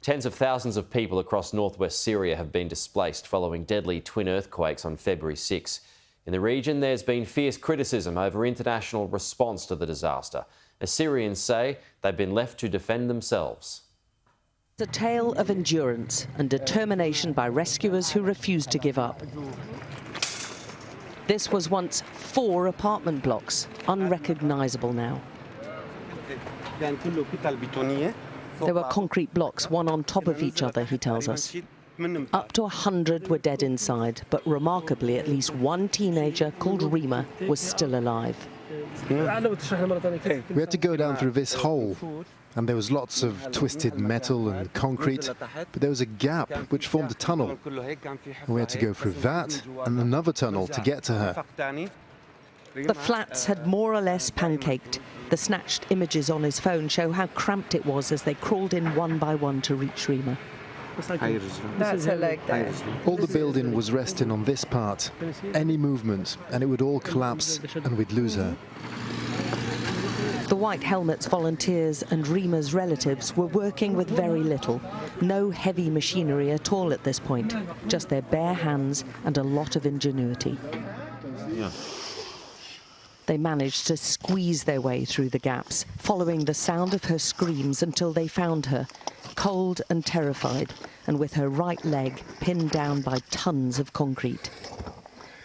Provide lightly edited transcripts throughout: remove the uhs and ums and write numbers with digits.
Tens of thousands of people across northwest Syria have been displaced following deadly twin earthquakes on February 6. In the region, there's been fierce criticism over international response to the disaster, as Syrians say they've been left to defend themselves. A tale of endurance and determination by rescuers who refused to give up. This was once 4 apartment blocks, unrecognisable now. There were concrete blocks, one on top of each other, he tells us. Up to 100 were dead inside, but remarkably, at least one teenager called Rima was still alive. We had to go down through this hole, and there was lots of twisted metal and concrete, but there was a gap which formed a tunnel. And we had to go through that and another tunnel to get to her. The flats had more or less pancaked. The snatched images on his phone show how cramped it was as they crawled in one by one to reach Rima. That's her leg there. All the building was resting on this part. Any movement and it would all collapse and we'd lose her. The White Helmets volunteers and Rima's relatives were working with very little. No heavy machinery at all at this point, just their bare hands and a lot of ingenuity. They managed to squeeze their way through the gaps, following the sound of her screams until they found her, cold and terrified, and with her right leg pinned down by tons of concrete.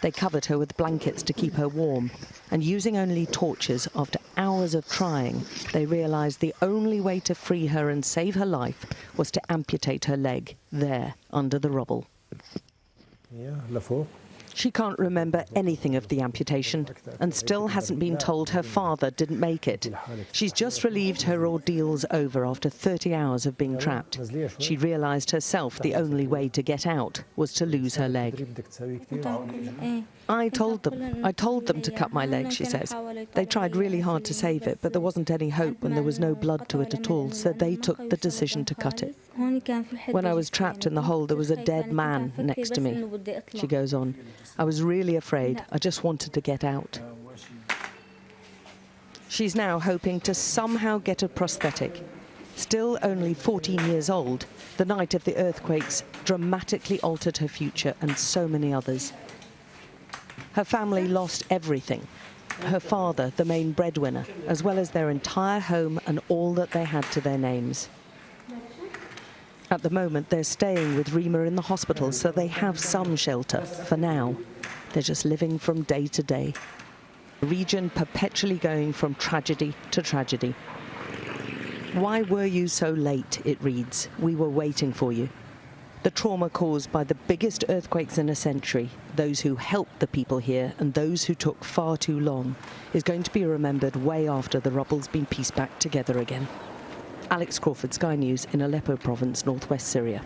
They covered her with blankets to keep her warm, and using only torches after hours of trying, they realized the only way to free her and save her life was to amputate her leg there under the rubble. She can't remember anything of the amputation and still hasn't been told her father didn't make it. She's just relieved her ordeal's over after 30 hours of being trapped. She realised herself the only way to get out was to lose her leg. I told them to cut my leg, she says. They tried really hard to save it, but there wasn't any hope and there was no blood to it at all, so they took the decision to cut it. When I was trapped in the hole, there was a dead man next to me, she goes on. I was really afraid. I just wanted to get out. She's now hoping to somehow get a prosthetic. Still only 14 years old, the night of the earthquakes dramatically altered her future and so many others. Her family lost everything. Her father, the main breadwinner, as well as their entire home and all that they had to their names. At the moment, they're staying with Rima in the hospital, so they have some shelter for now. They're just living from day to day. The region perpetually going from tragedy to tragedy. Why were you so late, it reads. We were waiting for you. The trauma caused by the biggest earthquakes in a century, those who helped the people here and those who took far too long, is going to be remembered way after the rubble's been pieced back together again. Alex Crawford, Sky News in Aleppo province, northwest Syria.